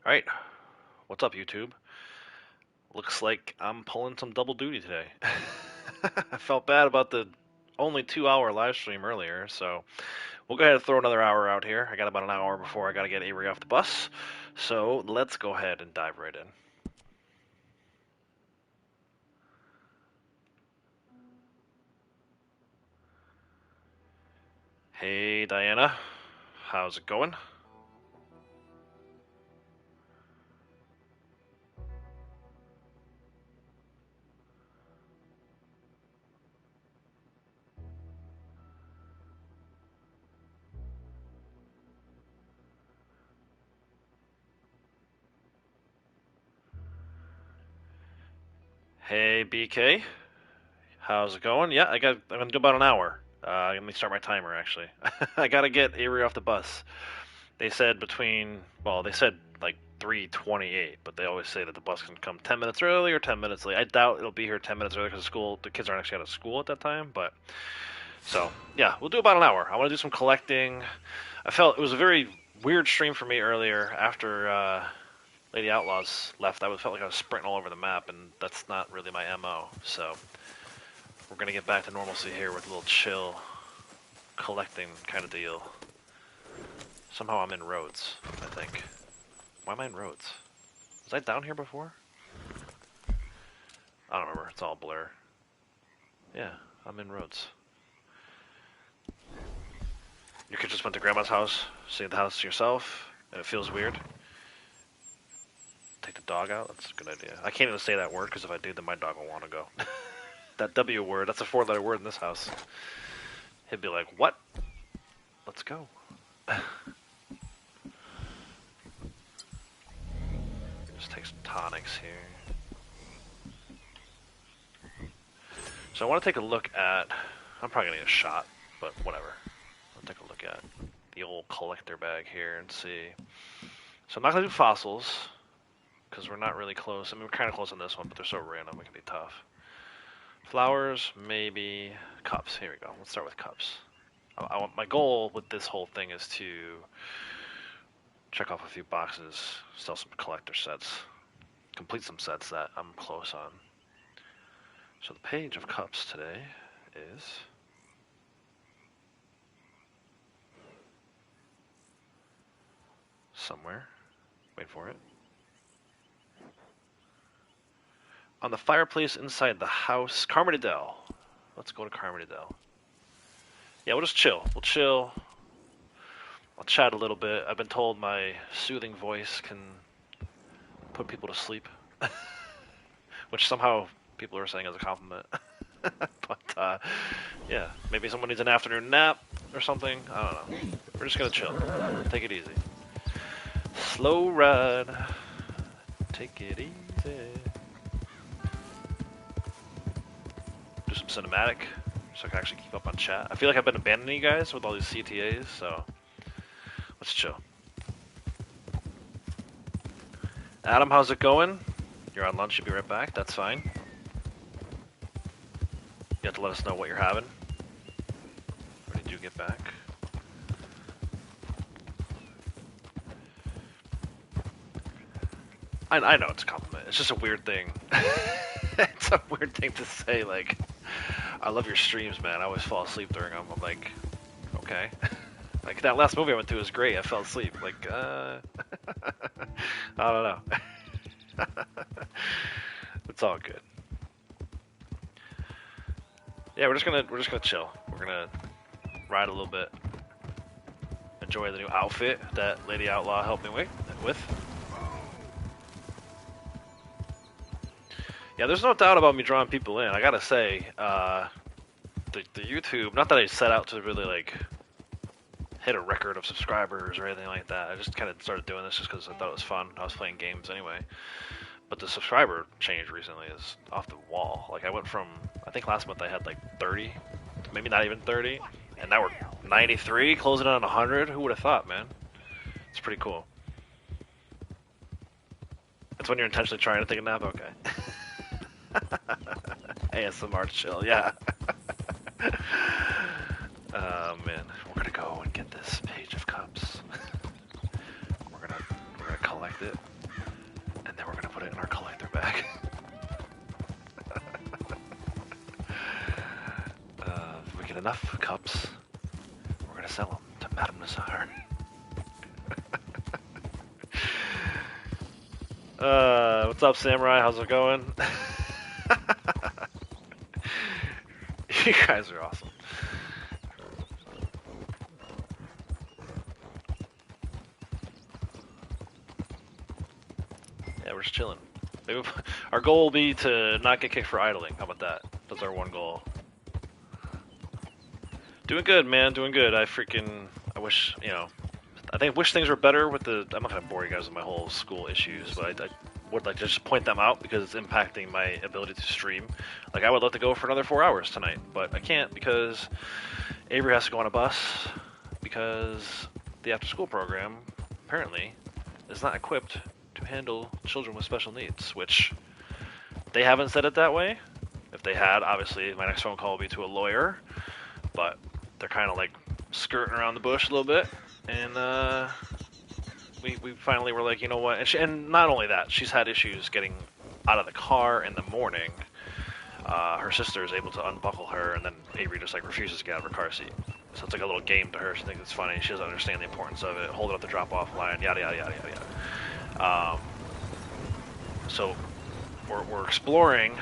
Alright, what's up YouTube? Looks like I'm pulling some double duty today. I felt bad about the only 2 hour live stream earlier, so we'll go ahead and throw another hour out here. I got about an hour before I gotta get Avery off the bus, so let's go ahead and dive right in. Hey Diana, how's it going? Hey BK, how's it going? Yeah, I'm gonna do about an hour. Let me start my timer actually. I gotta get Avery off the bus. They said they said like 3:28, but they always say that the bus can come 10 minutes early or 10 minutes late. I doubt it'll be here 10 minutes early because the kids aren't actually out of school at that time. But so yeah, we'll do about an hour. I want to do some collecting. I felt it was a very weird stream for me earlier after Lady Outlaws left. Felt like I was sprinting all over the map, and that's not really my MO. So we're gonna get back to normalcy here with a little chill collecting kind of deal. Somehow I'm in Rhodes, I think. Why am I in Rhodes? Was I down here before? I don't remember. It's all blur. Yeah, I'm in Rhodes. You could just went to Grandma's house, see the house yourself, and it feels weird. Take the dog out? That's a good idea. I can't even say that word because if I do, then my dog will want to go. That W word, that's a 4-letter word in this house. He'd be like, what? Let's go. Just take some tonics here. So I want to take a look at... I'm probably going to get a shot, but whatever. I'll take a look at the old collector bag here and see. So I'm not going to do fossils, because we're not really close. I mean, we're kind of close on this one, but they're so random, it can be tough. Flowers, maybe. Cups, here we go. Let's start with cups. My goal with this whole thing is to check off a few boxes, sell some collector sets, complete some sets that I'm close on. So the page of cups today is somewhere. Wait for it. On the fireplace inside the house. Carmody-Dell. Let's go to Carmody-Dell. Yeah, we'll just chill. We'll chill. I'll chat a little bit. I've been told my soothing voice can put people to sleep. Which somehow people are saying as a compliment. But, yeah, maybe someone needs an afternoon nap or something. I don't know. We're just gonna chill. Take it easy. Slow ride. Take it easy. Do some cinematic so I can actually keep up on chat. I feel like I've been abandoning you guys with all these CTAs, so let's chill. Adam, how's it going? You're on lunch, you'll be right back. That's fine. You have to let us know what you're having. When did you get back? I know it's a compliment. It's just a weird thing. It's a weird thing to say, like, I love your streams, man. I always fall asleep during them. I'm like, okay. Like, that last movie I went to was great. I fell asleep. Like, I don't know. It's all good. Yeah, we're just gonna chill. We're gonna ride a little bit. Enjoy the new outfit that Lady Outlaw helped me with. Yeah, there's no doubt about me drawing people in. I gotta say, the YouTube, not that I set out to really, like, hit a record of subscribers or anything like that. I just kind of started doing this just because I thought it was fun. I was playing games anyway. But the subscriber change recently is off the wall. Like, I went from, I think last month I had like 30, maybe not even 30, and now we're 93, closing in on 100. Who would have thought, man? It's pretty cool. It's when you're intentionally trying to take a nap? Okay. ASMR chill, yeah. Oh man, we're gonna go and get this page of cups. We're gonna collect it. enough cups. We're gonna sell them to Madame Nazar. What's up, Samurai? How's it going? You guys are awesome. Yeah, we're just chilling. Maybe our goal will be to not get kicked for idling. How about that? That's our one goal. Doing good, man. Doing good. I wish, I wish things were better with the. I'm not gonna bore you guys with my whole school issues, but I would like to just point them out because it's impacting my ability to stream. Like, I would love to go for another 4 hours tonight, but I can't because Avery has to go on a bus because the after-school program apparently is not equipped to handle children with special needs, which they haven't said it that way. If they had, obviously, my next phone call will be to a lawyer, but they're kind of like skirting around the bush a little bit, and we finally were like, you know what, and not only that, she's had issues getting out of the car in the morning. Her sister is able to unbuckle her, and then Avery just like refuses to get out of her car seat. So it's like a little game to her. She thinks it's funny. She doesn't understand the importance of it. Hold it up the drop-off line. Yada yada yada yada yada. So we're exploring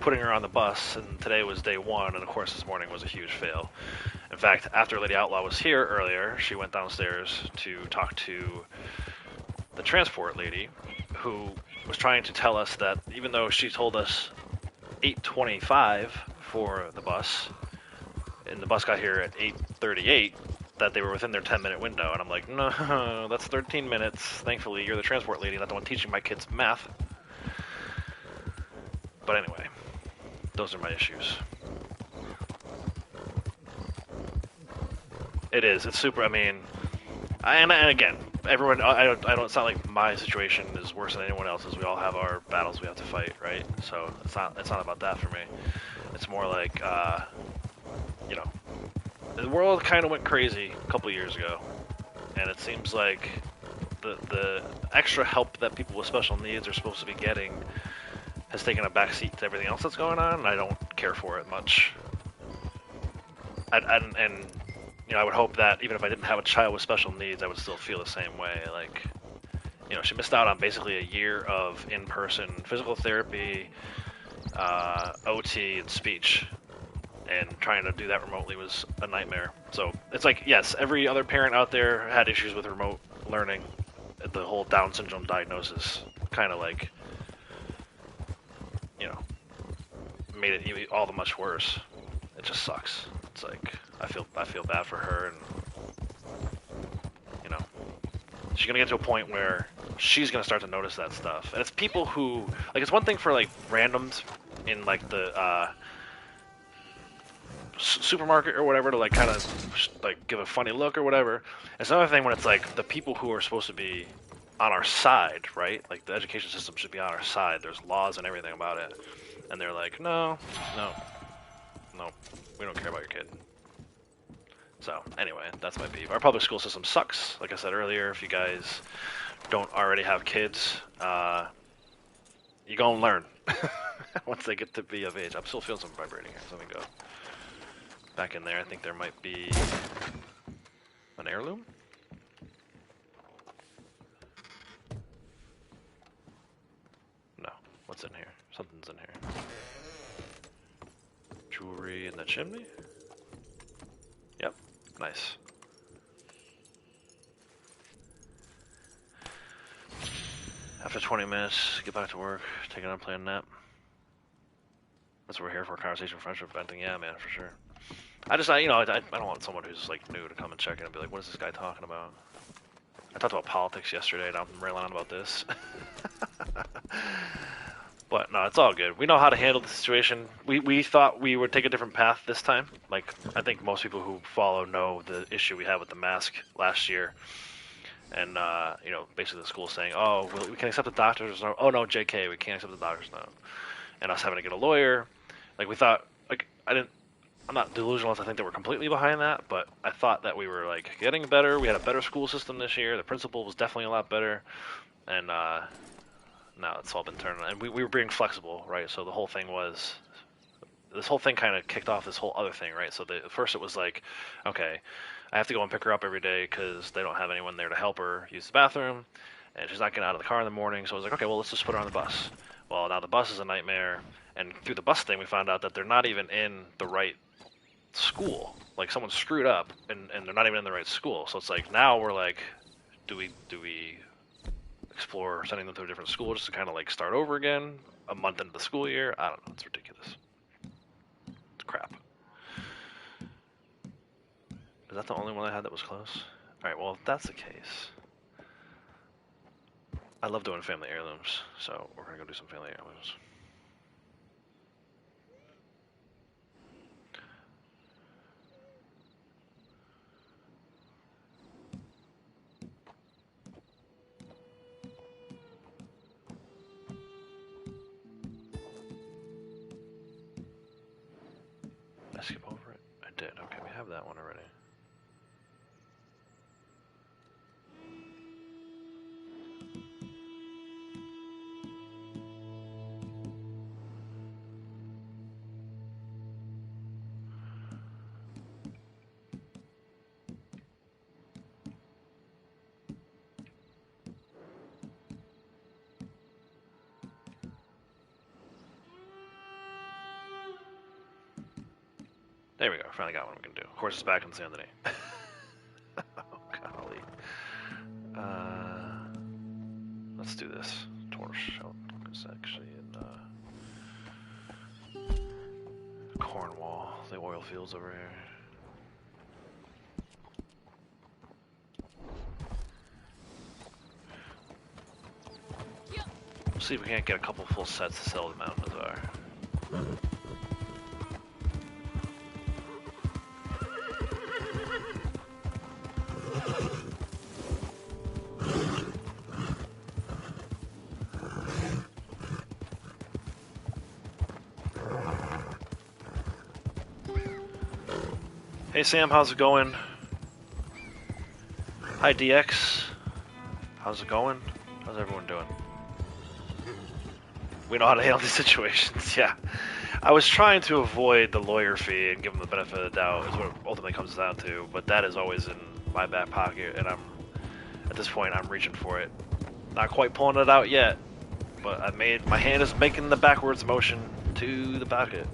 putting her on the bus, and today was day one, and of course this morning was a huge fail. In fact, after Lady Outlaw was here earlier, she went downstairs to talk to the transport lady, who was trying to tell us that even though she told us 8:25 for the bus, and the bus got here at 8:38, that they were within their 10-minute window. And I'm like, no, that's 13 minutes. Thankfully, you're the transport lady, not the one teaching my kids math. But anyway, those are my issues. It is. It's super. I mean, and again, everyone. I don't. It's not like my situation is worse than anyone else's. We all have our battles we have to fight, right? So it's not. It's not about that for me. It's more like, the world kind of went crazy a couple years ago, and it seems like the extra help that people with special needs are supposed to be getting has taken a backseat to everything else that's going on, and I don't care for it much. I would hope that even if I didn't have a child with special needs, I would still feel the same way. Like, she missed out on basically a year of in-person physical therapy, OT, and speech. And trying to do that remotely was a nightmare. So it's like, yes, every other parent out there had issues with remote learning. The whole Down syndrome diagnosis kind of like, made it all the much worse. It just sucks. It's like, I feel bad for her, and she's gonna get to a point where she's gonna start to notice that stuff. And it's people who, like, it's one thing for like randoms in like the supermarket or whatever to like kind of like give a funny look or whatever. It's another thing when it's like the people who are supposed to be on our side, right? Like, the education system should be on our side. There's laws and everything about it, and they're like, no, we don't care about your kid. So anyway, that's my beef. Our public school system sucks. Like I said earlier, if you guys don't already have kids, you gonna learn once they get to be of age. I'm still feeling something vibrating here, so let me go back in there. I think there might be an heirloom. No, what's in here? Something's in here. Jewelry in the chimney? Yep, nice. After 20 minutes, get back to work, take an unplanned nap. That's what we're here for, conversation, friendship, venting. Yeah, man, for sure. I don't want someone who's like new to come and check in and be like, what is this guy talking about? I talked about politics yesterday, and I'm railing on about this. But no, it's all good. We know how to handle the situation. We thought we would take a different path this time. Like, I think most people who follow know the issue we had with the mask last year. And, basically the school saying, oh, we can accept the doctors note. Oh, no, JK, we can't accept the doctor's note. And us having to get a lawyer. Like, we thought, like, I'm not delusional enough to think that we're completely behind that, but I thought that we were, like, getting better. We had a better school system this year. The principal was definitely a lot better. And, now it's all been turned on. And we were being flexible, right? So the whole thing was this whole thing kind of kicked off this whole other thing, right? So at first it was like, okay, I have to go and pick her up every day because they don't have anyone there to help her use the bathroom, and she's not getting out of the car in the morning. So I was like, okay, well, let's just put her on the bus. Well, now the bus is a nightmare, and through the bus thing, we found out that they're not even in the right school. Like someone screwed up, and they're not even in the right school. So it's like now we're like, do we explore sending them to a different school just to kind of like start over again a month into the school year? I don't know. It's ridiculous. It's crap. Is that the only one I had that was close? All right. Well, if that's the case, I love doing family heirlooms, so we're gonna go do some family heirlooms. Did I skip over it? I did. Okay, we have that one already. There we go. Finally got one we can do. Horse is back in San Denis. Oh, golly. Let's do this. Torch. It's actually in Cornwall, the oil fields over here. We'll see if we can't get a couple full sets to sell the Mountain Bazaar. Hey Sam, how's it going? Hi DX. How's it going? How's everyone doing? We know how to handle these situations, yeah. I was trying to avoid the lawyer fee and give them the benefit of the doubt, is what it ultimately comes down to, but that is always in my back pocket, and at this point, I'm reaching for it. Not quite pulling it out yet, but my hand is making the backwards motion to the pocket.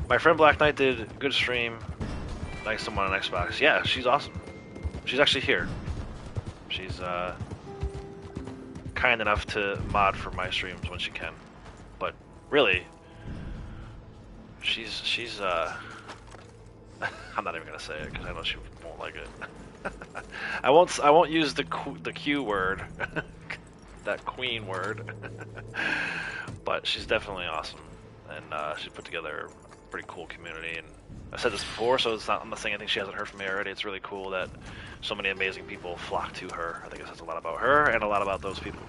My friend Black Knight did a good stream. Nice someone on Xbox. Yeah, she's awesome. She's actually here. She's kind enough to mod for my streams when she can. But really, she's I'm not even gonna say it because I know she won't like it. I won't use the Q word, that queen word. But she's definitely awesome, and she's put together pretty cool community, and I've said this before, so I'm not saying anything she hasn't heard from me already. It's really cool that so many amazing people flock to her. I think it says a lot about her and a lot about those people.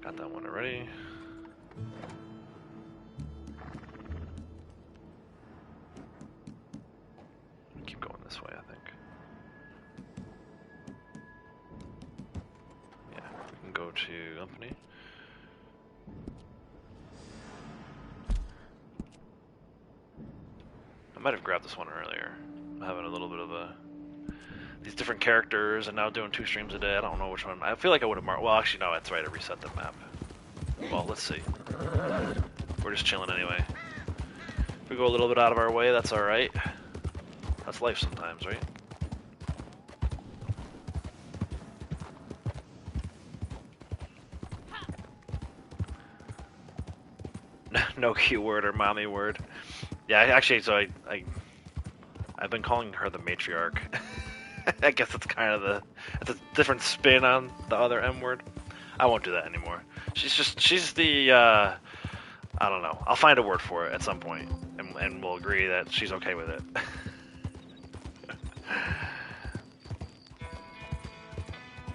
Got that one already. Keep going this way, I think. Yeah, we can go to company. I might have grabbed this one earlier. I'm having a little bit of these different characters, and now doing 2 streams a day. I don't know which one. I feel like I would have marked. Well, actually, no, that's right. I reset the map. Well, let's see. We're just chilling anyway. If we go a little bit out of our way, that's all right. That's life sometimes, right? No Q word or mommy word. Yeah, actually, so I've been calling her the matriarch. I guess it's kind of it's a different spin on the other M word. I won't do that anymore. She's the I don't know. I'll find a word for it at some point, and we'll agree that she's okay with it.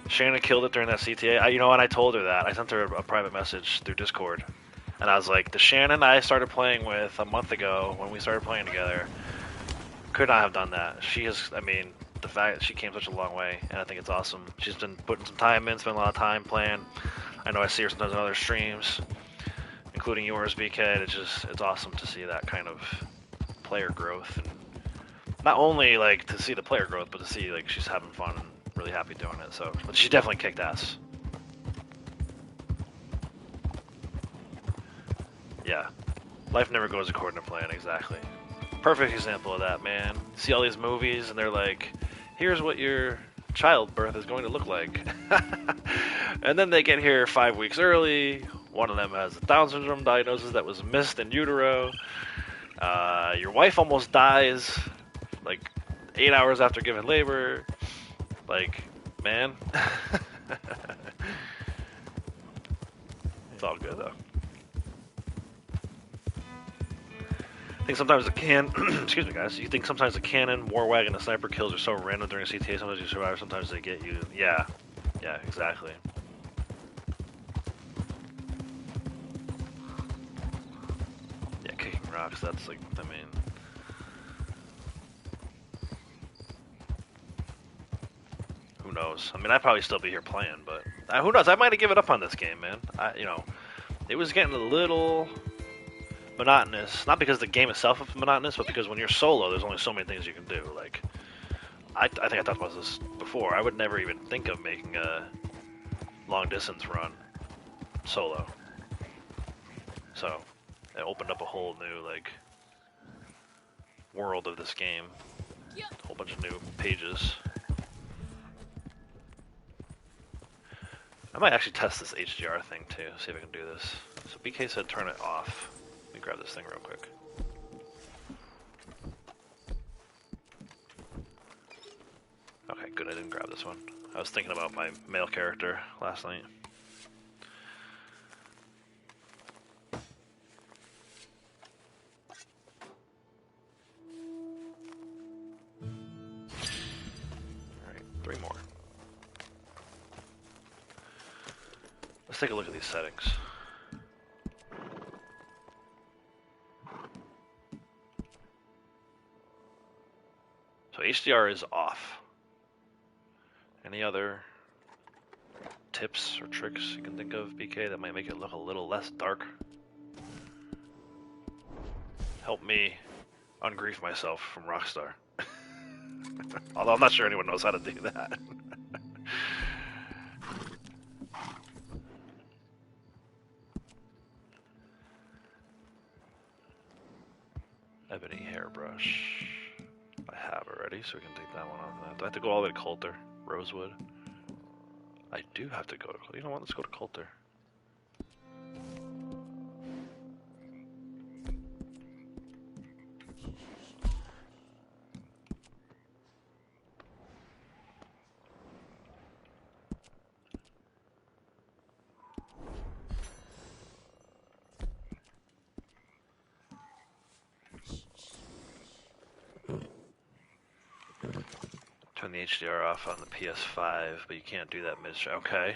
Shanna killed it during that CTA. You know what? I told her that. I sent her a private message through Discord. And I was like, the Shannon I started playing with a month ago when we started playing together could not have done that. She is, I mean, the fact that she came such a long way, and I think it's awesome. She's been putting some time in, spent a lot of time playing. I know I see her sometimes on other streams, including yours, BK. It's awesome to see that kind of player growth, and not only like to see the player growth, but to see like she's having fun and really happy doing it. So, but she definitely kicked ass. Yeah, life never goes according to plan. Exactly. Perfect example of that, man. See all these movies, and they're like, "Here's what your childbirth is going to look like," and then they get here 5 weeks early. One of them has a Down syndrome diagnosis that was missed in utero. Your wife almost dies, like 8 hours after giving labor. Like, man, it's all good though. I think sometimes the excuse me, guys. You think sometimes the cannon, war wagon, and sniper kills are so random during a CTA. Sometimes you survive, sometimes they get you. Yeah, yeah, exactly. Yeah, kicking rocks. That's like, I mean, who knows? I mean, I'd probably still be here playing, but who knows? I might have given up on this game, man. It was getting a little monotonous. Not because the game itself is monotonous, but because when you're solo, there's only so many things you can do. Like, I think I talked about this before. I would never even think of making a long distance run solo. So it opened up a whole new like world of this game. A whole bunch of new pages. I might actually test this HDR thing too, see if I can do this. So BK said turn it off. Let me grab this thing real quick. Okay, good, I didn't grab this one. I was thinking about my male character last night. Alright, 3 more. Let's take a look at these settings. So HDR is off. Any other tips or tricks you can think of, BK, that might make it look a little less dark? Help me ungrief myself from Rockstar. Although I'm not sure anyone knows how to do that. Ebony hairbrush. I have already, so we can take that one off. Do I have to go all the way to Coulter? Rosewood? I do have to go to Coulter. You know what? Let's go to Coulter. Turn the HDR off on the PS5, but you can't do that mid-shot. Okay.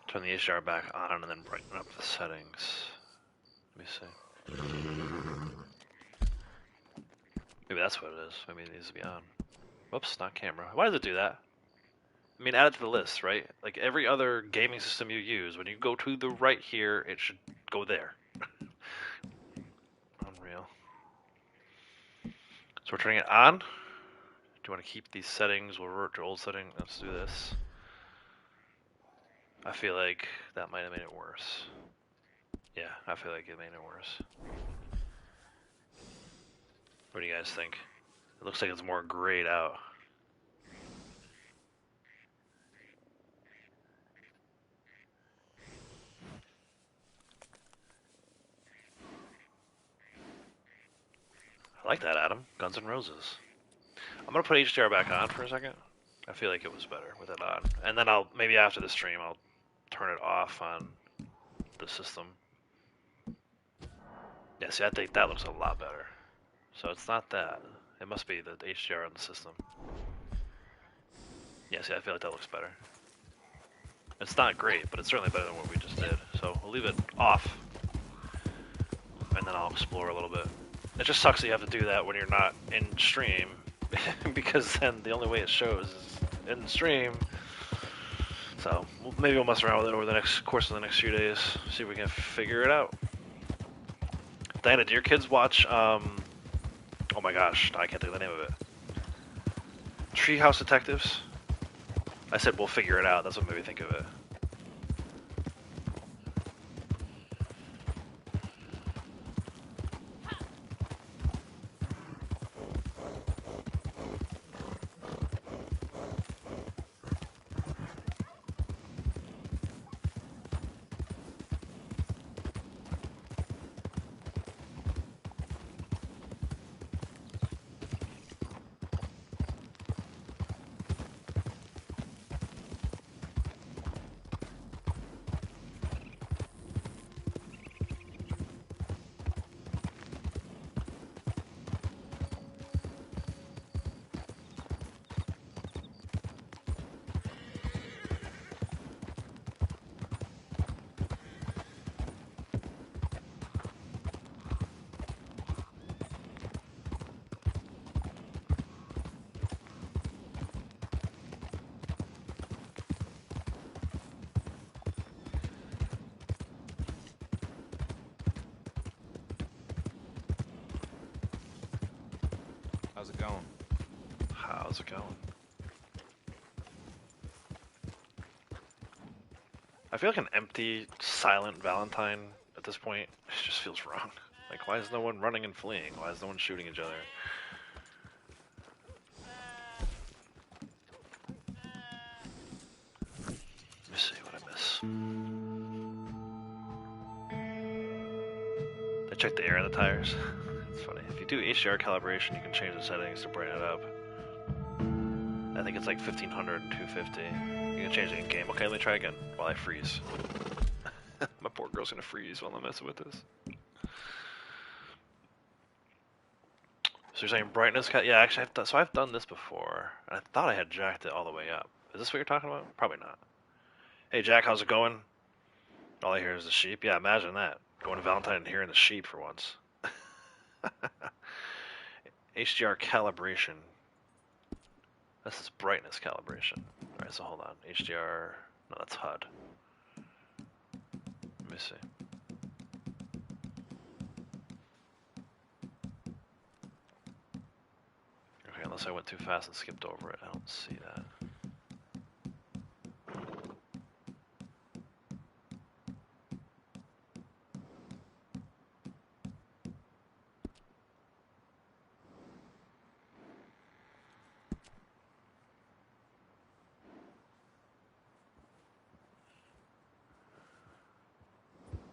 Turn the HDR back on and then brighten up the settings. Let me see. Maybe that's what it is. Maybe it needs to be on. Whoops, not camera. Why does it do that? I mean, add it to the list, right? Like every other gaming system you use, when you go to the right here, it should go there. Unreal. So we're turning it on. Do you want to keep these settings? We'll revert to old setting. Let's do this. I feel like that might have made it worse. Yeah, I feel like it made it worse. What do you guys think? It looks like it's more grayed out. I like that, Adam. Guns N' Roses. I'm gonna put HDR back on for a second. I feel like it was better with it on. And then maybe after the stream, I'll turn it off on the system. Yeah, see, I think that looks a lot better. So it's not that. It must be the HDR on the system. Yeah, see, I feel like that looks better. It's not great, but it's certainly better than what we just did. So we'll leave it off, and then I'll explore a little bit. It just sucks that you have to do that when you're not in stream, because then the only way it shows is in stream. So maybe we'll mess around with it over the course of the next few days, see if we can figure it out. Diana, do your kids watch, oh my gosh, I can't think of the name of it. Treehouse Detectives? I said we'll figure it out, that's what made me think of it. How's it going? How's it going? I feel like an empty, silent Valentine at this point. It just feels wrong. Like, why is no one running and fleeing? Why is no one shooting each other? Let me see what I miss. I checked the air in the tires. It's funny. If you do HDR calibration, you can change the settings to brighten it up. I think it's like 1500 and 250. You can change it in game. Okay, let me try again while I freeze. My poor girl's gonna freeze while I'm messing with this. So you're saying brightness? Yeah, actually, I've done this before. And I thought I had jacked it all the way up. Is this what you're talking about? Probably not. Hey Jack, how's it going? All I hear is the sheep. Yeah, imagine that. Going to Valentine and hearing the sheep for once. HDR calibration. This is brightness calibration. Alright, so hold on. HDR. No, that's HUD. Let me see. Okay, unless I went too fast and skipped over it. I don't see that.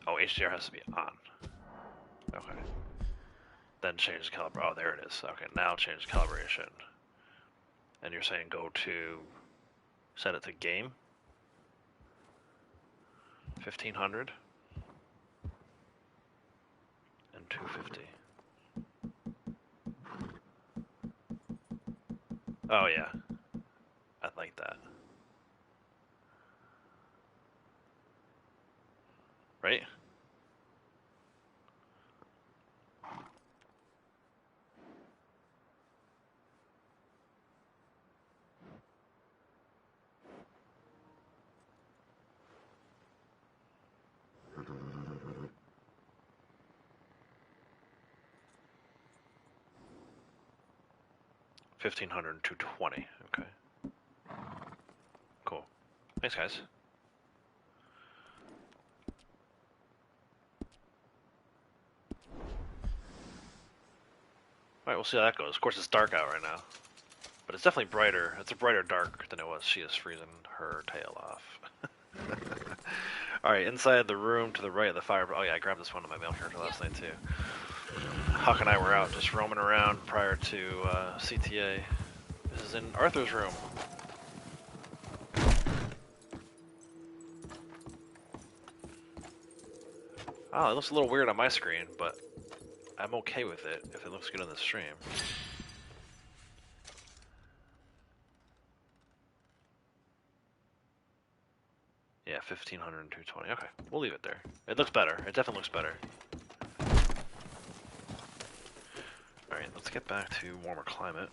Oh, HDR has to be on. Okay. Then change the calibration. Oh, there it is. Okay, now change the calibration. And you're saying go to, set it to game? 1500? And 250. Oh yeah. I like that. Right? $1,500 and 220. Okay. Cool. Thanks, guys. Alright, we'll see how that goes. Of course, it's dark out right now. But it's definitely brighter. It's a brighter dark than it was. She is freezing her tail off. Alright, inside the room to the right of the fire. Oh yeah, I grabbed this one on my mail character last night too. Huck and I were out just roaming around prior to CTA. This is in Arthur's room. Oh, it looks a little weird on my screen, but I'm okay with it if it looks good on the stream. Yeah, 1500 and 220. Okay, we'll leave it there. It looks better. It definitely looks better. Alright, let's get back to warmer climate.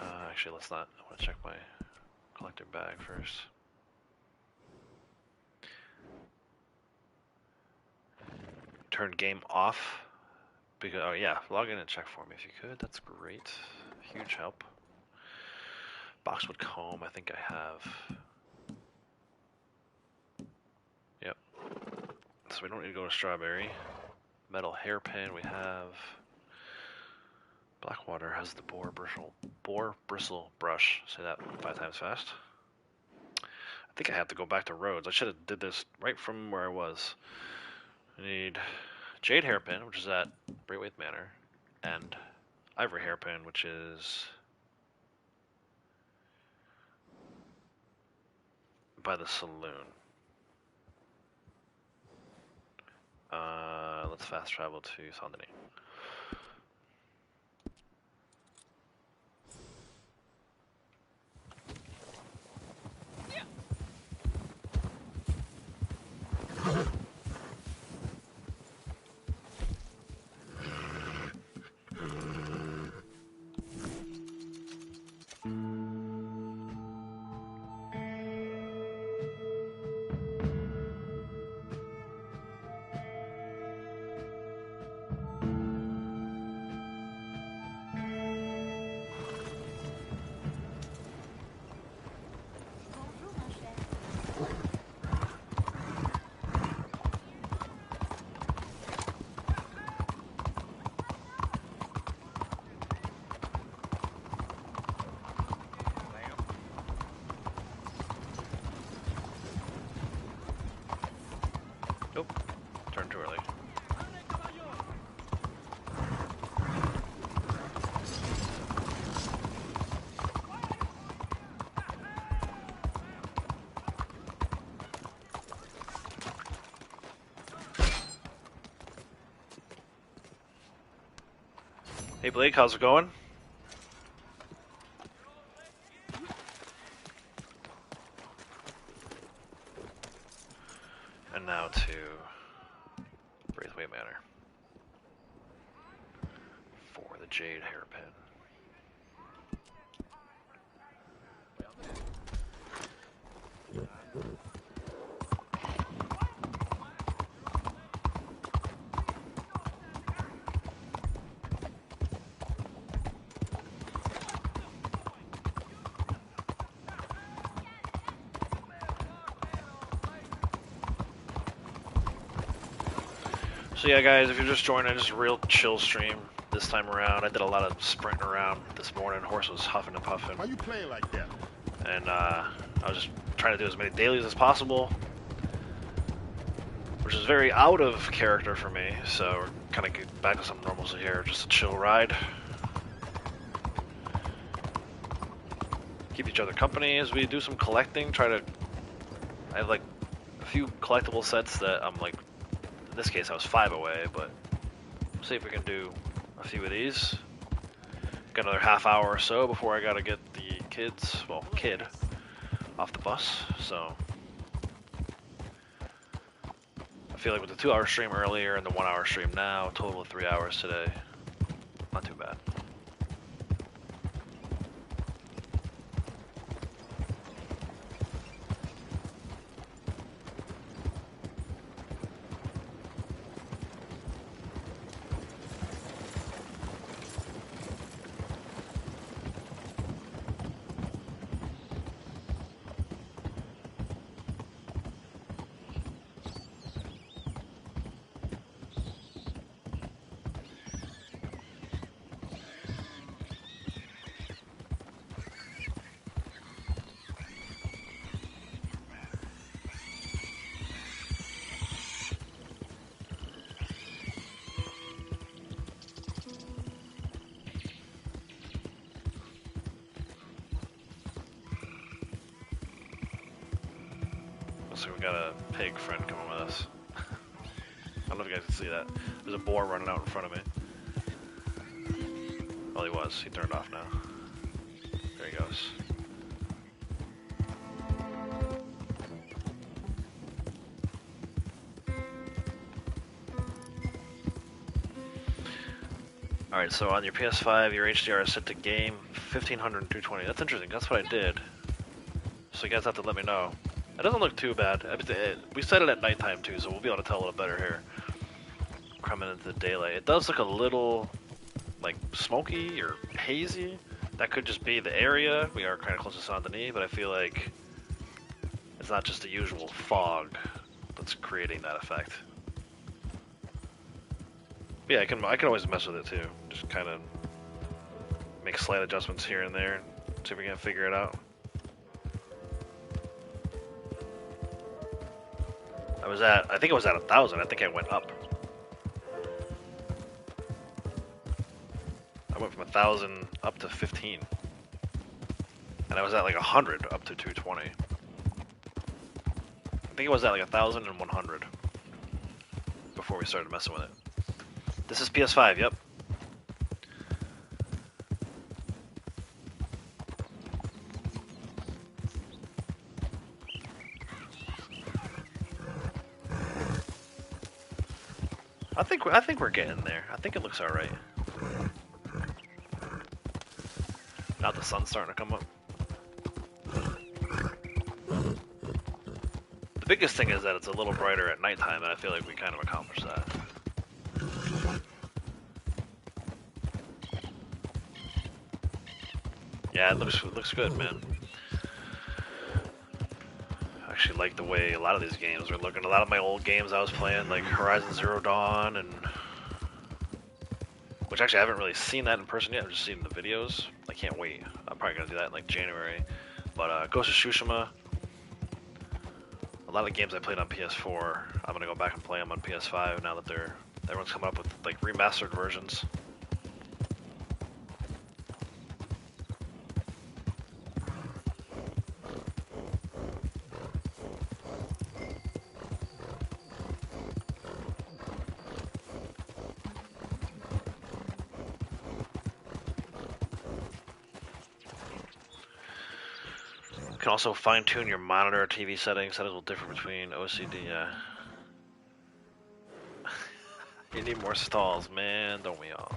Actually, let's not. I want to check my collector bag first. Turn game off. Because, oh yeah, log in and check for me if you could. That's great. Huge help. Boxwood comb, I think I have. Yep. So we don't need to go to strawberry. Metal hairpin we have. Blackwater has the boar bristle brush. Say that 5 times fast. I think I have to go back to Rhodes. I should have did this right from where I was. I need jade hairpin, which is at Braithwaite Manor, and ivory hairpin, which is by the saloon. Let's fast travel to Saint-Denis. Nope, turned too early. Hey Blake, how's it going? And now to Braithwaite Manor for the jade hairpin. So yeah guys, if you're just joining, just a real chill stream this time around. I did a lot of sprinting around this morning. Horse was huffing and puffing. Why you playing like that? And I was just trying to do as many dailies as possible, which is very out of character for me. So we're kind of getting back to some normalcy here. Just a chill ride. Keep each other company as we do some collecting. I have like a few collectible sets that I'm like, in this case I was 5 away, but we'll see if we can do a few of these. Got another half hour or so before I gotta get the kid off the bus, so I feel like with the 2-hour stream earlier and the 1-hour stream now, total of 3 hours today, not too bad. So we got a pig friend coming with us. I don't know if you guys can see that. There's a boar running out in front of me. Well, he was. He turned off now. There he goes. Alright, so on your PS5, your HDR is set to game 1500 and 220. That's interesting. That's what I did. So you guys have to let me know. It doesn't look too bad. We set it at nighttime too, so we'll be able to tell a little better here. Coming into the daylight. It does look a little, like, smoky or hazy. That could just be the area. We are kind of close to Saint Denis, but I feel like it's not just the usual fog that's creating that effect. Yeah, I can always mess with it too. Just kind of make slight adjustments here and there. See if we can figure it out. I think it was at 1,000. I think I went up. I went from 1,000 up to 15. And I was at like 100 up to 220. I think it was at like 1,000 and 100 before we started messing with it. This is PS5, yep. I think we're getting there. I think it looks all right. Now the sun's starting to come up. The biggest thing is that it's a little brighter at nighttime, and I feel like we kind of accomplished that. Yeah, it looks good, man. I actually like the way a lot of these games are looking. A lot of my old games I was playing, like Horizon Zero Dawn, and which actually I haven't really seen that in person yet. I've just seen the videos. I can't wait. I'm probably gonna do that in like January. But Ghost of Tsushima. A lot of games I played on PS4, I'm gonna go back and play them on PS5 now that everyone's coming up with like remastered versions. You can also fine-tune your monitor or TV settings. Settings will differ between OCD. You need more stalls, man, don't we all?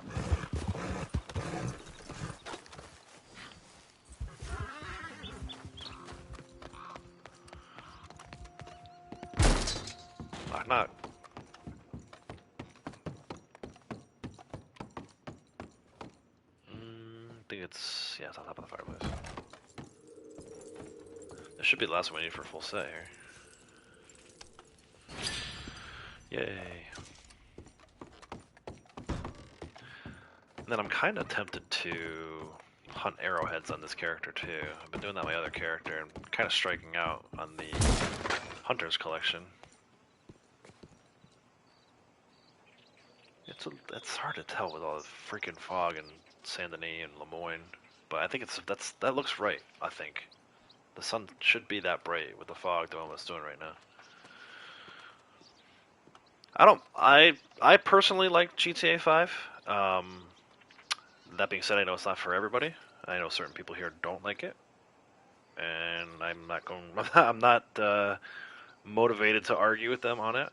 Knock, knock. I think it's on top of the fireplace. This should be the last one we need for a full set here. Yay. And then I'm kind of tempted to hunt arrowheads on this character too. I've been doing that on my other character and kind of striking out on the Hunter's collection. It's hard to tell with all the freaking fog in Saint Denis and Lemoyne, but I think that looks right. I think the sun should be that bright with the fog doing what it's doing right now. I personally like GTA 5. That being said, I know it's not for everybody. I know certain people here don't like it, and I'm not motivated to argue with them on it.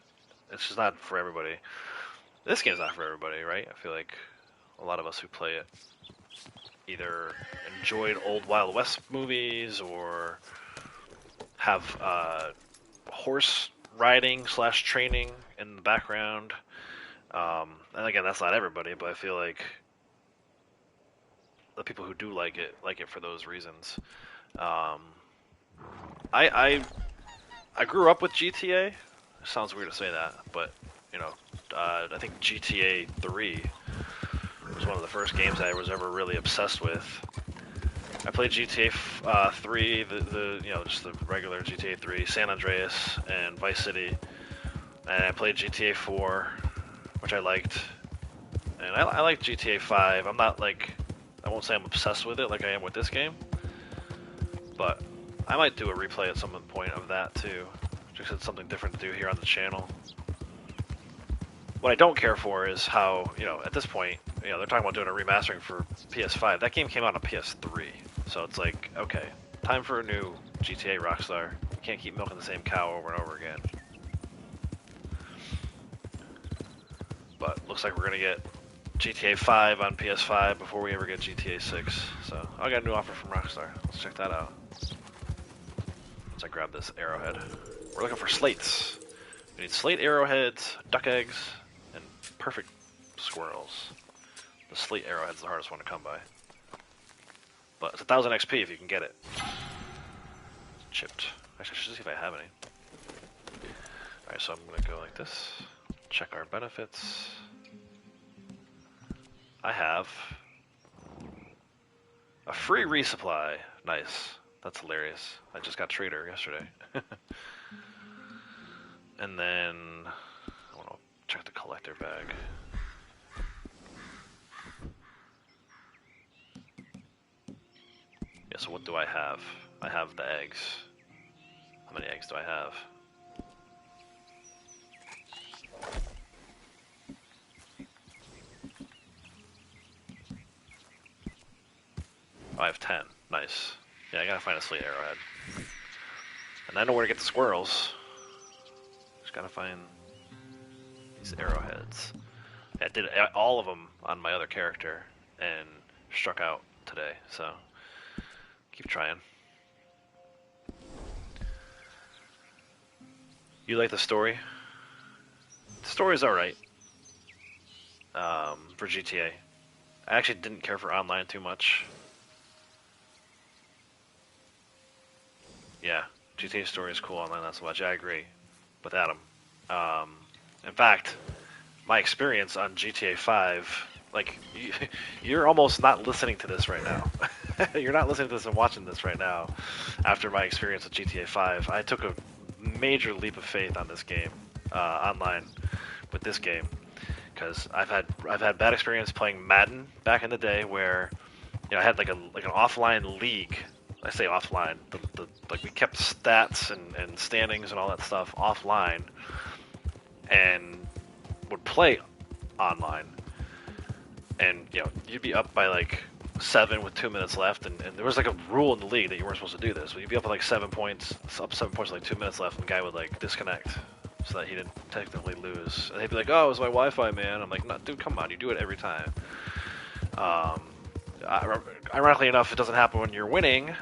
It's just not for everybody. This game's not for everybody, right? I feel like a lot of us who play it either enjoyed old Wild West movies or have horse riding / training in the background. And again, that's not everybody, but I feel like the people who do like it for those reasons. I grew up with GTA. It sounds weird to say that, but you know, I think GTA 3 was one of the first games I was ever really obsessed with. I played GTA 3, just the regular GTA 3, San Andreas, and Vice City, and I played GTA 4, which I liked, and I like GTA 5. I'm not like, I won't say I'm obsessed with it like I am with this game, but I might do a replay at some point of that too, just it's something different to do here on the channel. What I don't care for is how, at this point, they're talking about doing a remastering for PS5. That game came out on PS3, so it's like, okay, time for a new GTA Rockstar. You can't keep milking the same cow over and over again. But looks like we're gonna get GTA 5 on PS5 before we ever get GTA 6. So I got a new offer from Rockstar. Let's check that out. So I grab this arrowhead. We're looking for slates. We need slate arrowheads, duck eggs, and perfect squirrels. The slate arrowhead's the hardest one to come by. But it's 1,000 XP if you can get it. Chipped. Actually, I should see if I have any. Alright, so I'm going to go like this. Check our benefits. I have a free resupply. Nice. That's hilarious. I just got Trader yesterday. And then I want to check the collector bag. Yeah, so what do I have? I have the eggs. How many eggs do I have? Oh, I have 10. Nice. Yeah, I gotta find a slate arrowhead. And I know where to get the squirrels. Just gotta find these arrowheads. I did all of them on my other character and struck out today, so keep trying. You like the story? The story's alright. For GTA. I actually didn't care for online too much. Yeah, GTA story is cool, online not so much. I agree with Adam. In fact, my experience on GTA 5, like, you're almost not listening to this right now. You're not listening to this and watching this right now. After my experience with GTA 5, I took a major leap of faith on this game, online, with this game, because I've had bad experience playing Madden back in the day, where I had like an offline league. I say offline, like we kept stats and standings and all that stuff offline, and would play online, and you'd be up by like 7 with 2 minutes left, and there was like a rule in the league that you weren't supposed to do this. But you'd be up by like 7 points, up 7 points with like 2 minutes left, and the guy would like disconnect so that he didn't technically lose. And he'd be like, "Oh, it was my Wi-Fi, man." I'm like, "No, dude, come on, you do it every time." Ironically enough, it doesn't happen when you're winning.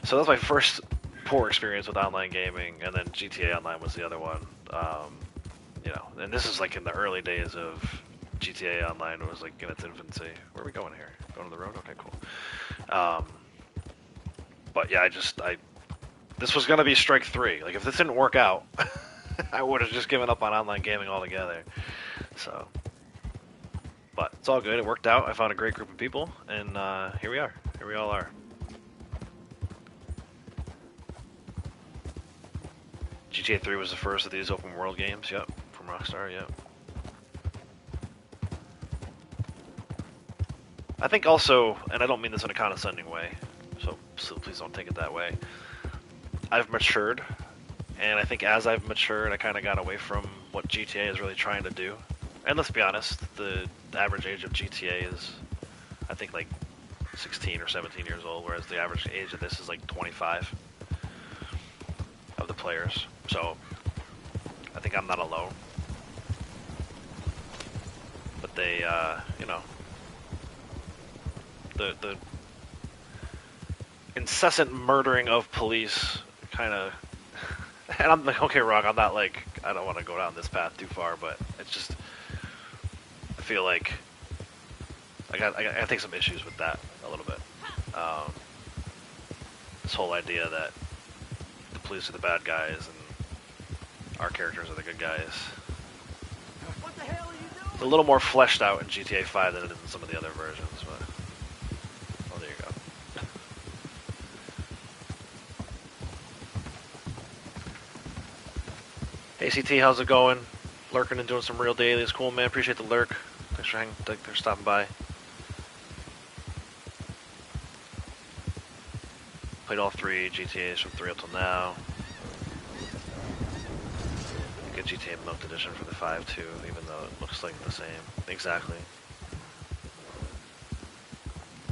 So that's my first poor experience with online gaming, and then GTA Online was the other one. And this is like in the early days of GTA Online. It was like in its infancy. Where are we going here? Going to the road? Okay, cool. But yeah, this was gonna be strike 3. Like if this didn't work out, I would have just given up on online gaming altogether. So. But it's all good. It worked out. I found a great group of people, and here we are. Here we all are. GTA 3 was the first of these open world games. Yep, from Rockstar. Yep. I think also, and I don't mean this in a condescending way, so please don't take it that way. I've matured, and I think as I've matured, I kind of got away from what GTA is really trying to do. And let's be honest, the average age of GTA is, I think, like 16 or 17 years old, whereas the average age of this is like 25 of the players. So I think I'm not alone. But they, the incessant murdering of police kind of, and I'm like, okay, Rock, I'm not like, I don't want to go down this path too far, but it's just, I feel like I got take some issues with that a little bit. This whole idea that the police are the bad guys and our characters are the good guys. What the hell are you doing? It's a little more fleshed out in GTA 5 than it is in some of the other versions, but oh, there you go. Hey CT, how's it going? Lurking and doing some real dailies. Cool, man. Appreciate the lurk. Thanks for stopping by. Played all 3 GTAs from 3 up till now. Get GTA Milk Edition for the 5 too, even though it looks like the same. Exactly.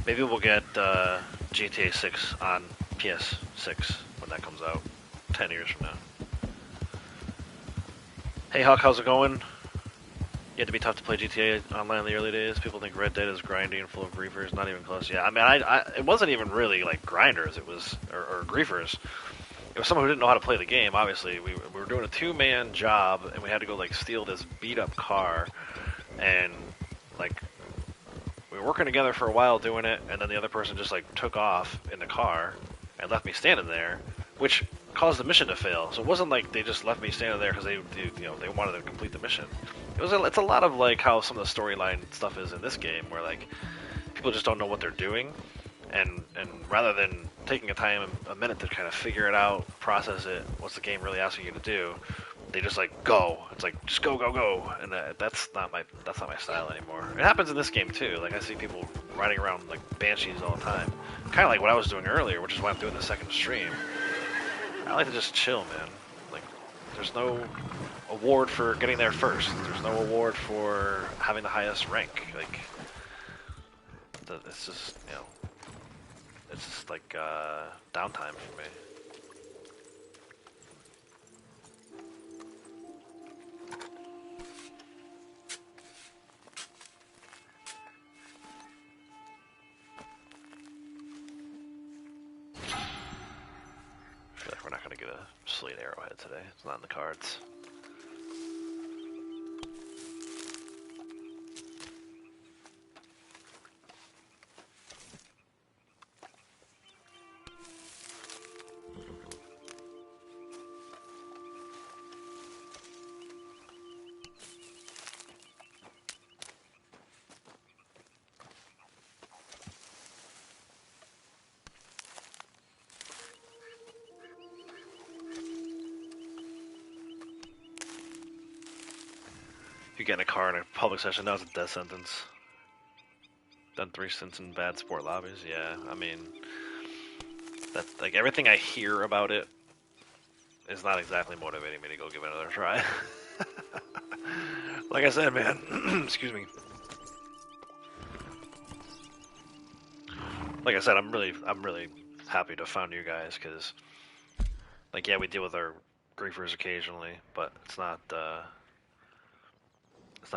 Maybe we'll get GTA 6 on PS6 when that comes out 10 years from now. Hey Huck, how's it going? You had to be tough to play GTA Online in the early days. People think Red Dead is grindy and full of griefers. Not even close. Yeah, I mean, it wasn't even really like grinders. It was or griefers. It was someone who didn't know how to play the game. Obviously, we were doing a 2-man job, and we had to go like steal this beat up car, and like we were working together for a while doing it, and then the other person just like took off in the car and left me standing there, which caused the mission to fail. So it wasn't like they just left me standing there because they wanted to complete the mission. It's a lot of like how some of the storyline stuff is in this game, where like people just don't know what they're doing, and rather than taking a minute to kind of figure it out, process it, what's the game really asking you to do, they just like go. It's like just go go go, and that's not my style anymore. It happens in this game too. Like I see people riding around like banshees all the time, kind of like what I was doing earlier, which is why I'm doing the second stream. I like to just chill, man. Like there's no award for getting there first. There's no award for having the highest rank. Like it's just it's just like downtime for me. I feel like we're not gonna get a Slate Arrowhead today. It's not in the cards. You get in a car in a public session, that was a death sentence. Done 3 stints in bad sport lobbies. Yeah, I mean, that's like everything I hear about it is not exactly motivating me to go give it another try. Like I said, man, excuse me. Like I said, I'm really happy to found you guys because, like, yeah, we deal with our griefers occasionally, but it's not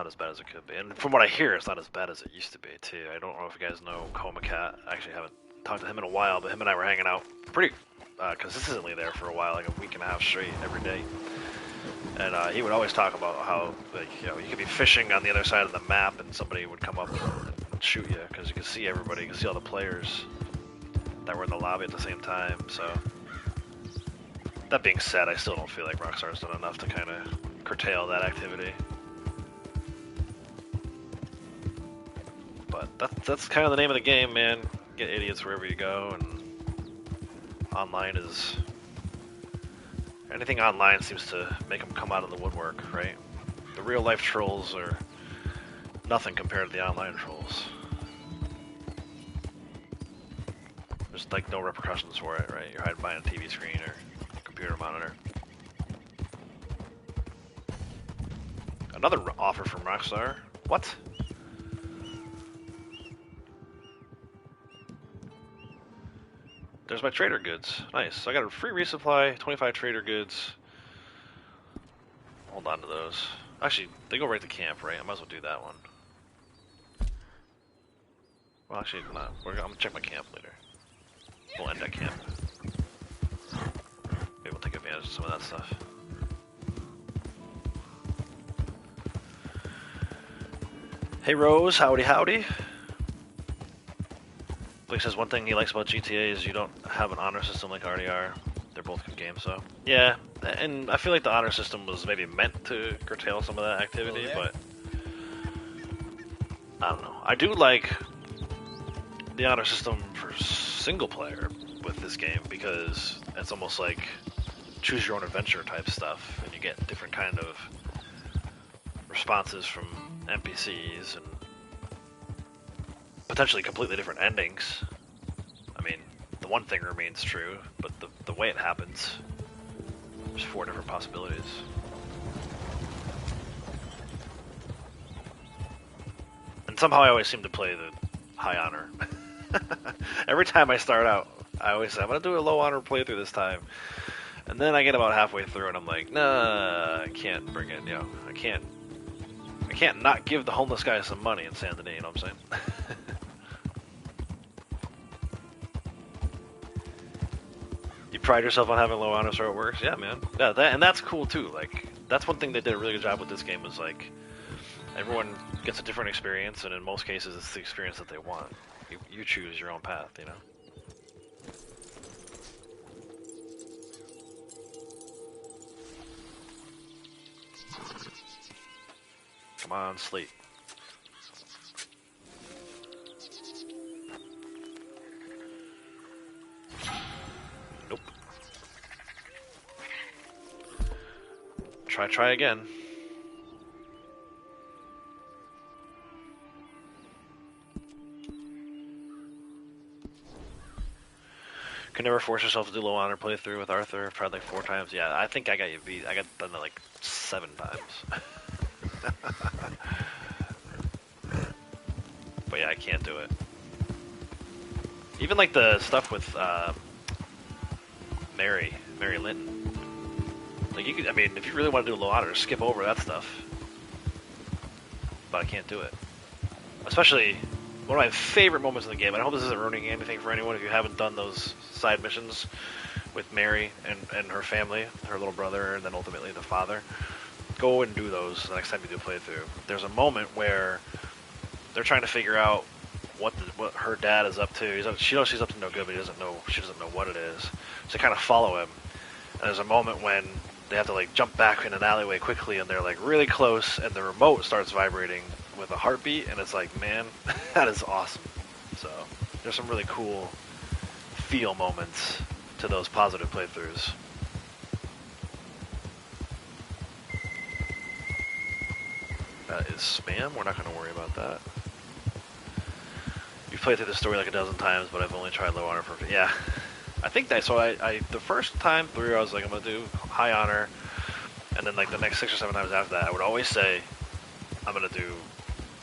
as bad as it could be. And from what I hear, it's not as bad as it used to be too. I don't know if you guys know Coma Cat. I actually haven't talked to him in a while, but him and I were hanging out pretty consistently there for a while, like a week and a half straight every day. And he would always talk about how, like, you could be fishing on the other side of the map and somebody would come up and shoot you because you could see everybody, you could see all the players that were in the lobby at the same time. So that being said, I still don't feel like Rockstar's done enough to kind of curtail that activity. But that's kind of the name of the game, man. Get idiots wherever you go, and online is... anything online seems to make them come out of the woodwork, right? The real life trolls are nothing compared to the online trolls. There's like no repercussions for it, right? You're hiding behind a TV screen or computer monitor. Another offer from Rockstar. What? There's my trader goods. Nice. So I got a free resupply, 25 trader goods. Hold on to those. Actually, they go right to camp, right? I might as well do that one. Well, actually, not. I'm gonna check my camp later. We'll end at camp. Maybe we'll take advantage of some of that stuff. Hey Rose, howdy howdy. Blake says one thing he likes about GTA is you don't have an honor system like RDR. They're both good games, so. Yeah, and I feel like the honor system was maybe meant to curtail some of that activity, but I don't know. I do like the honor system for single player with this game because it's almost like choose your own adventure type stuff, and you get different kind of responses from NPCs and potentially completely different endings. I mean, the one thing remains true, but the way it happens, there's 4 different possibilities. And somehow I always seem to play the high honor. Every time I start out, I always say, I'm going to do a low honor playthrough this time. And then I get about halfway through and I'm like, nah, I can't bring it, I can't I can't not give the homeless guy some money in Saint Denis, you know what I'm saying? You pride yourself on having low honor so it works? Yeah, man. Yeah, and that's cool too. Like, that's one thing they did a really good job with this game was like, everyone gets a different experience, and in most cases it's the experience that they want. You choose your own path, you know? Come on, sleep. Nope. Try again. Can never force yourself to do low honor playthrough with Arthur. I've tried like 4 times. Yeah, I think I got you beat. I got done it like 7 times. But yeah, I can't do it. Even like the stuff with Mary Linton. Like you could, I mean, if you really want to do low honor, skip over that stuff. But I can't do it. Especially one of my favorite moments in the game. I hope this isn't ruining anything for anyone if you haven't done those side missions with Mary and her family, her little brother, and then ultimately the father. Go and do those the next time you do a playthrough. There's a moment where they're trying to figure out what her dad is up to. She knows she's up to no good, but she doesn't know what it is. So they kind of follow him. And there's a moment when they have to like jump back in an alleyway quickly, and they're like really close, and the remote starts vibrating with a heartbeat, and it's like, man, that is awesome. So there's some really cool feel moments to those positive playthroughs. That is spam. We're not going to worry about that. You've played through the story like a dozen times, but I've only tried low honor for... Yeah. I think that... So I the first time through, I was like, I'm going to do high honor. And then like the next 6 or 7 times after that, I would always say, I'm going to do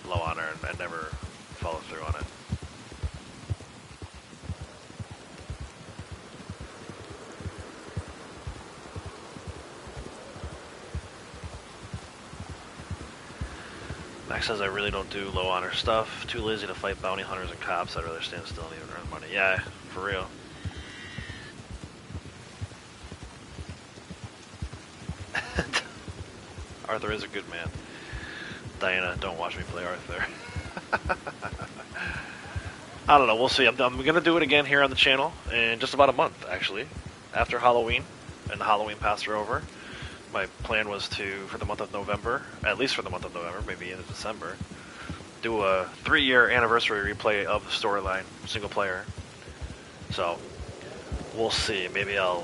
low honor, and I never follow through on it. Max says I really don't do low honor stuff. Too lazy to fight bounty hunters and cops. I'd rather stand still and even earn money. Yeah, for real. Arthur is a good man. Diana, don't watch me play Arthur. I don't know. We'll see. I'm going to do it again here on the channel in just about a month, actually. After Halloween and the Halloween pass are over. My plan was to, for the month of November, at least for the month of November, maybe into December, do a 3-year anniversary replay of the storyline, single player. So, we'll see. Maybe I'll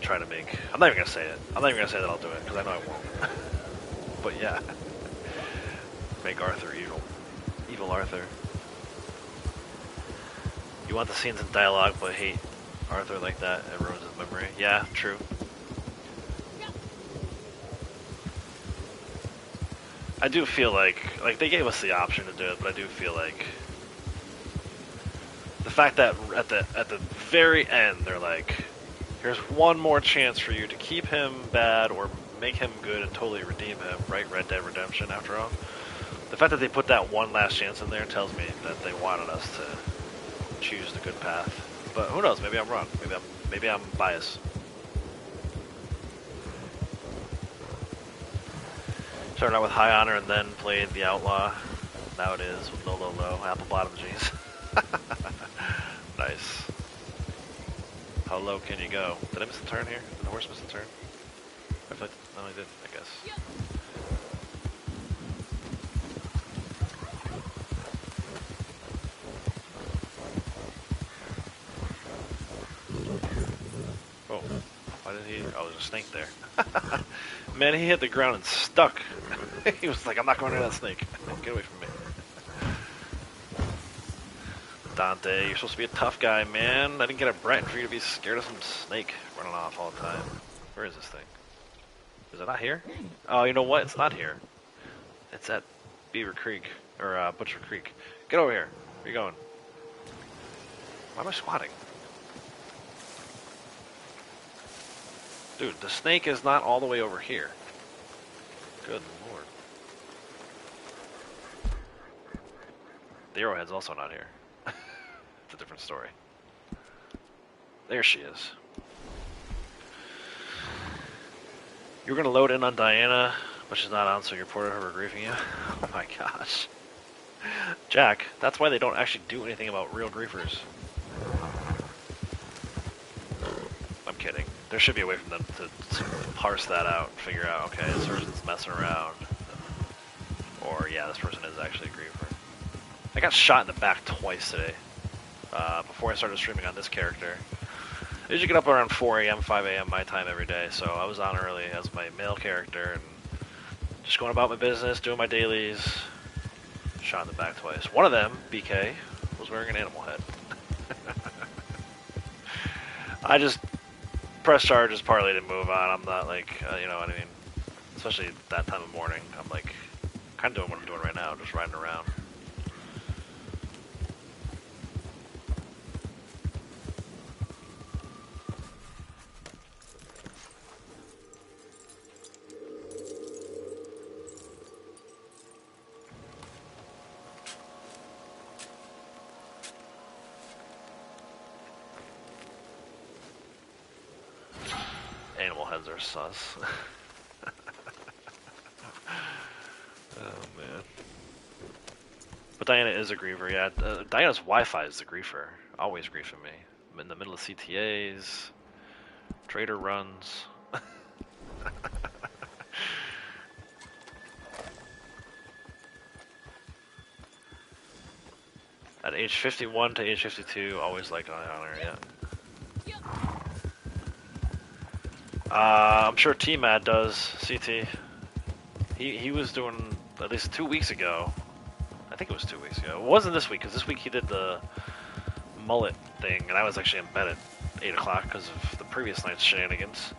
try to make... I'm not even going to say it. I'm not even going to say that I'll do it, because I know I won't. But yeah. Make Arthur evil. Evil Arthur. You want the scenes in dialogue, but hate Arthur like that. It ruins his memory. Yeah, true. I do feel like they gave us the option to do it, but I do feel like the fact that at the very end they're like, here's one more chance for you to keep him bad or make him good and totally redeem him, right? Red Dead Redemption, after all. The fact that they put that one last chance in there tells me that they wanted us to choose the good path. But who knows? Maybe I'm wrong. Maybe I'm biased. Started out with high honor and then played the outlaw. Now it is with low, low, low. Apple bottom G's. Nice. How low can you go? Did I miss a turn here? Did the horse miss a turn? I feel like, no, I did, I guess. Oh, why did he? Oh, there's a snake there. Man, he hit the ground and stuck. He was like, I'm not going near that snake. Get away from me. Dante, you're supposed to be a tough guy, man. I didn't get a Brent for you to be scared of some snake running off all the time. Where is this thing? Is it not here? Oh, you know what? It's not here. It's at Beaver Creek, or Butcher Creek. Get over here. Where you going? Why am I squatting? Dude, the snake is not all the way over here. Good lord. The arrowhead's also not here. It's a different story. There she is. You were gonna load in on Diana, but she's not on, so you reported her for griefing you? Oh my gosh. Jack, that's why they don't actually do anything about real griefers. I'm kidding. There should be a way for them to parse that out and figure out, okay, this person's messing around. Or, yeah, this person is actually a griefer. I got shot in the back twice today. Before I started streaming on this character. I usually get up around 4 a.m., 5 a.m. my time every day, so I was on early as my male character and just going about my business, doing my dailies. Shot in the back twice. One of them, BK, was wearing an animal head. I just press charges partly to move on. I'm not like, you know what I mean? Especially that time of morning. I'm like, kind of doing what I'm doing right now, just riding around. Animal heads are sus. Oh man. But Diana is a griefer, yeah. Diana's Wi-Fi is the griefer. Always griefing me. I'm in the middle of CTAs. Trader runs. At age 51 to age 52, always like on her, yeah. I'm sure T-Mad does, CT. He was doing, at least 2 weeks ago. I think it was 2 weeks ago. It wasn't this week, because this week he did the mullet thing, and I was actually in bed at 8 o'clock because of the previous night's shenanigans.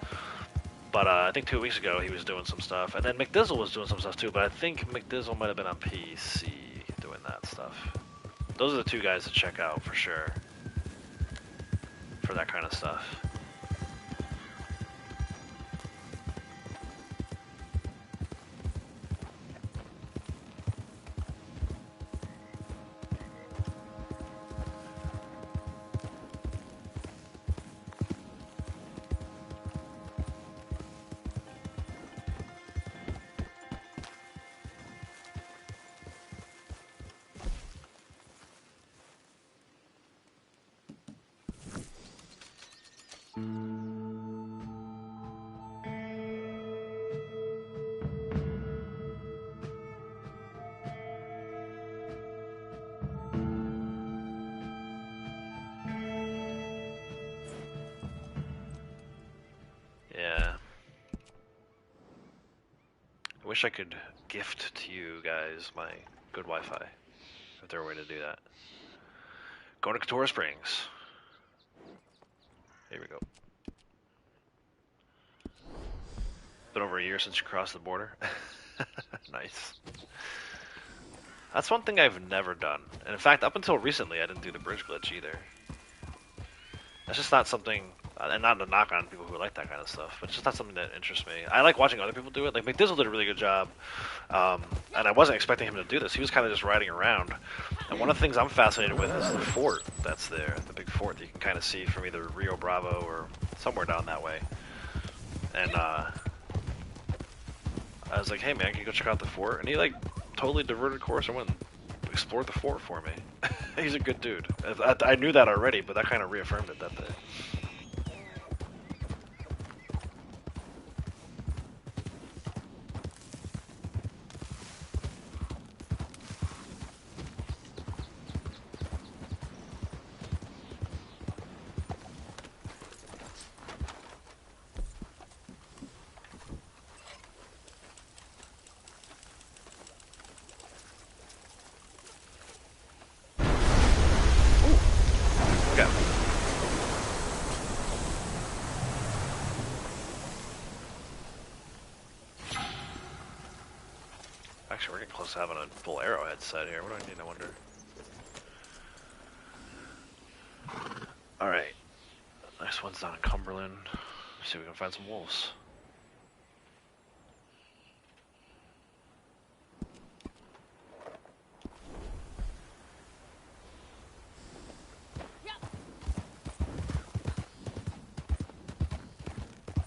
But I think 2 weeks ago he was doing some stuff, and then McDizzle was doing some stuff too, but I think McDizzle might have been on PC doing that stuff. Those are the two guys to check out for sure, for that kind of stuff. Yeah. I wish I could gift to you guys my good Wi-Fi, if there were a way to do that. Going to Katora Springs. Here we go. Been over a year since you crossed the border. Nice. That's one thing I've never done. And in fact, up until recently, I didn't do the bridge glitch either. That's just not something, and not to knock on people who like that kind of stuff, but it's just not something that interests me. I like watching other people do it. Like McDizzle did a really good job, and I wasn't expecting him to do this. He was kind of just riding around. And one of the things I'm fascinated with is the fort that's there, the big fort that you can kind of see from either Rio Bravo or somewhere down that way. And I was like, hey man, can you go check out the fort? And he like totally diverted course and went and explored the fort for me. He's a good dude. I knew that already, but that kind of reaffirmed it that day. Actually, we're getting close to having a full arrowhead set here. What do I need, I wonder? Alright. Next one's down in Cumberland. Let's see if we can find some wolves.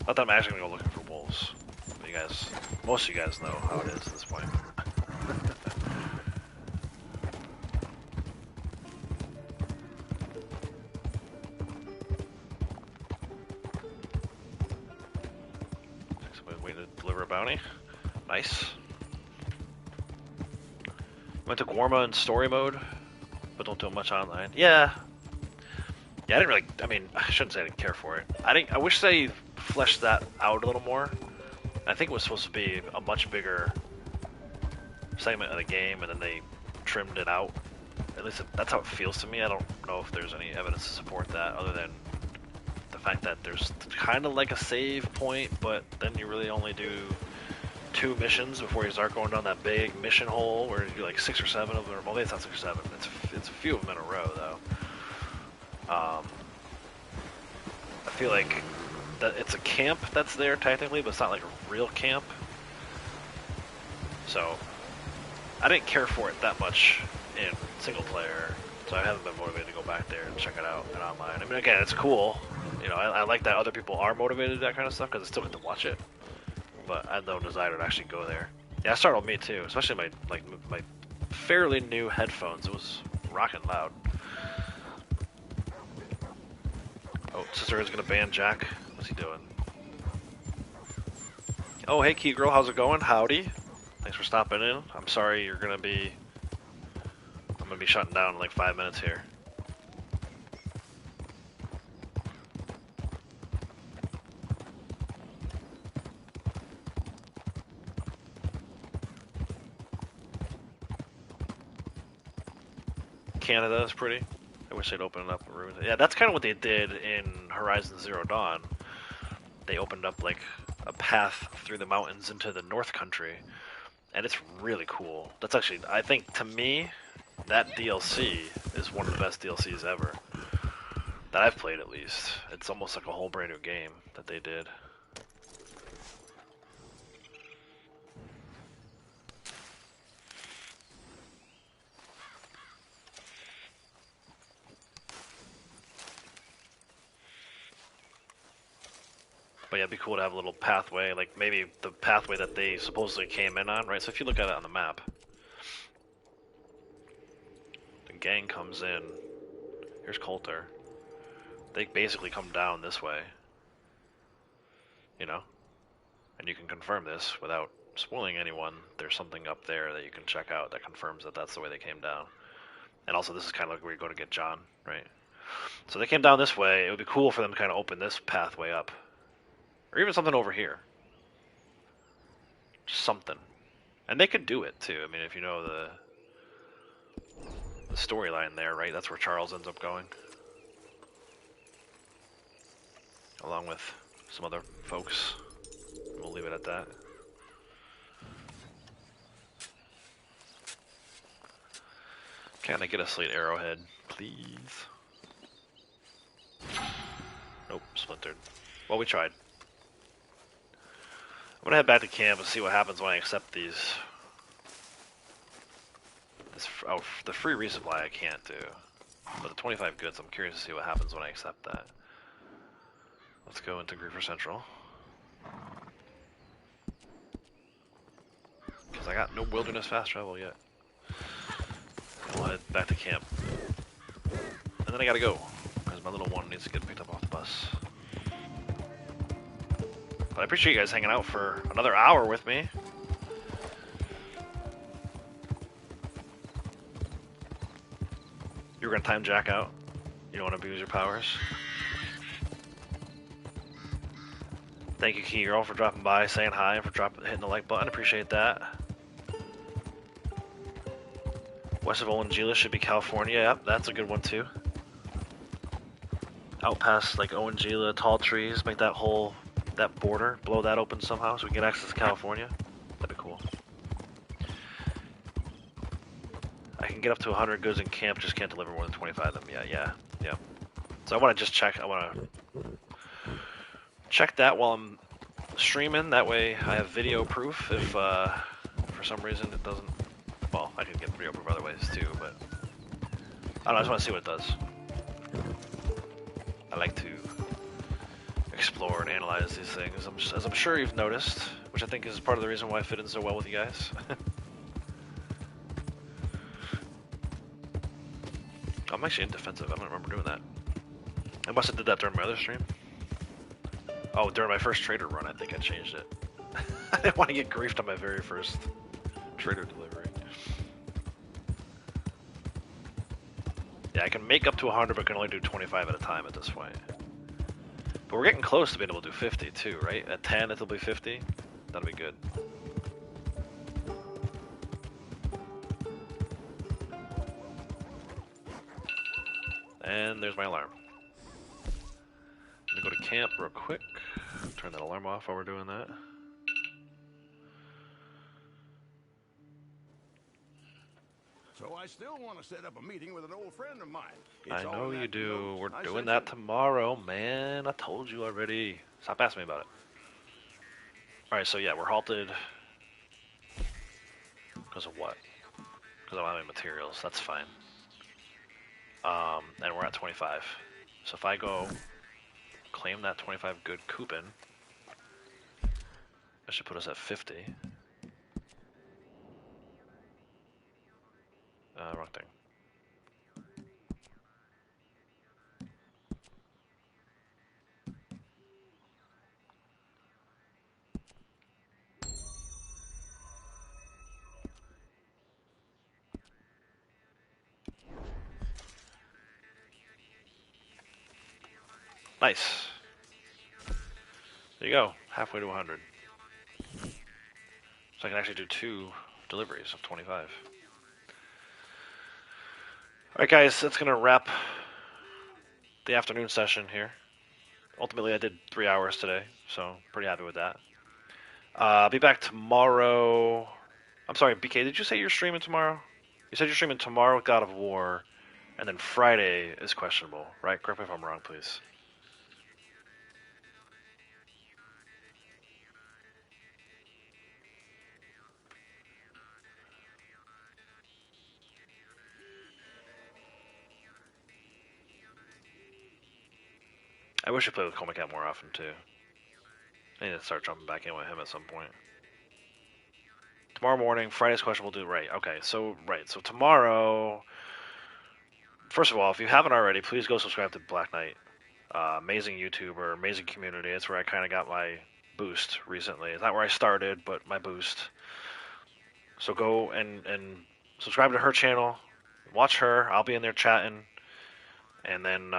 Not that I'm actually gonna go looking for wolves. But you guys, most of you guys know how it is at this point. Somebody waiting to deliver a bounty. Nice. Went to Gorma in story mode, but don't do much online. Yeah. Yeah, I didn't really. I mean, I shouldn't say I didn't care for it. I wish they fleshed that out a little more. I think it was supposed to be a much bigger segment of the game, and then they trimmed it out. At least that's how it feels to me. I don't know if there's any evidence to support that, other than the fact that there's kind of like a save point, but then you really only do 2 missions before you start going down that big mission hole where you do like 6 or 7 of them. Well, maybe it's not 6 or 7. It's a few of them in a row though. I feel like that it's a camp that's there technically, but it's not like a real camp. So I didn't care for it that much in single player, so I haven't been motivated to go back there and check it out and online. I mean, again, it's cool. You know, I like that other people are motivated to that kind of stuff because I still get to watch it. But I had no desire to actually go there. Yeah, it startled me too, especially my fairly new headphones. It was rocking loud. Oh, Sister is gonna ban Jack. What's he doing? Oh, hey, Key Girl, how's it going? Howdy. Thanks for stopping in. I'm sorry I'm gonna be shutting down in like 5 minutes here. Canada is pretty. I wish they'd open it up and ruin it. Yeah, that's kind of what they did in Horizon Zero Dawn. They opened up like a path through the mountains into the North Country, and it's really cool. That's actually, I think, to me, that DLC is one of the best DLCs ever. That I've played, at least. It's almost like a whole brand new game that they did. But yeah, it'd be cool to have a little pathway, like maybe the pathway that they supposedly came in on, right? So if you look at it on the map, the gang comes in. Here's Coulter. They basically come down this way, you know? And you can confirm this without spoiling anyone. There's something up there that you can check out that confirms that that's the way they came down. And also, this is kind of like where you go to get John, right? So they came down this way. It would be cool for them to kind of open this pathway up. Or even something over here. Just something. And they could do it, too. I mean, if you know the storyline there, right? That's where Charles ends up going. Along with some other folks. We'll leave it at that. Can I get a slate arrowhead, please? Nope, splintered. Well, we tried. I'm gonna head back to camp and see what happens when I accept these. Oh, the free resupply I can't do. But the 25 goods, I'm curious to see what happens when I accept that. Let's go into Griefer Central. Because I got no wilderness fast travel yet. We'll head back to camp. And then I gotta go. Because my little one needs to get picked up off the bus. But I appreciate you guys hanging out for another hour with me. You were gonna time Jack out? You don't want to abuse your powers? Thank you, Key Girl, for dropping by, saying hi, and for hitting the like button. Appreciate that. West of Olangila should be California. Yep, that's a good one too. Out past like Olangila, tall trees, make that border, blow that open somehow so we can get access to California. That'd be cool. I can get up to 100 goods in camp, just can't deliver more than 25 of them. Yeah. So I want to just check. I want to check that while I'm streaming. That way I have video proof if for some reason it doesn't. Well, I can get video proof other ways too, but I don't know. I just want to see what it does. I like to explore and analyze these things, as I'm sure you've noticed, which I think is part of the reason why I fit in so well with you guys. I'm actually in defensive. I don't remember doing that. I must have did that during my other stream. Oh, during my first trader run, I think I changed it. I didn't want to get griefed on my very first trader delivery. Yeah, I can make up to 100, but can only do 25 at a time at this point. But we're getting close to being able to do 50 too, right? At 10, it'll be 50. That'll be good. And there's my alarm. Let me go to camp real quick. Turn that alarm off while we're doing that. So I still want to set up a meeting with an old friend of mine. I know you do. We're doing that tomorrow, man. I told you already. Stop asking me about it. Alright, so yeah, we're halted. Because of what? Because I don't have any materials. That's fine. And we're at 25. So if I go claim that 25 good coupon, that should put us at 50. Wrong thing. Nice. There you go. Halfway to 100. So I can actually do 2 deliveries of 25. Alright guys, that's going to wrap the afternoon session here. Ultimately I did 3 hours today, so pretty happy with that. I'll be back tomorrow. I'm sorry, BK, did you say you're streaming tomorrow? You said you're streaming tomorrow with God of War, and then Friday is questionable, right? Correct me if I'm wrong, please. I wish I played with Comicat more often, too. I need to start jumping back in with him at some point. Tomorrow morning, Friday's question we'll do, right, okay, so tomorrow, first of all, if you haven't already, please go subscribe to Black Knight. Amazing YouTuber, amazing community. It's where I kind of got my boost recently. It's not where I started, but my boost. So go and subscribe to her channel, watch her, I'll be in there chatting, and then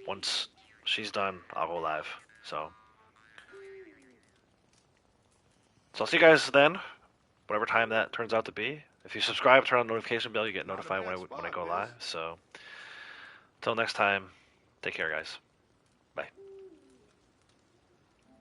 once she's done, I'll go live. So I'll see you guys then, whatever time that turns out to be. If you subscribe, turn on the notification bell, you get notified when I go live. So until next time, take care, guys.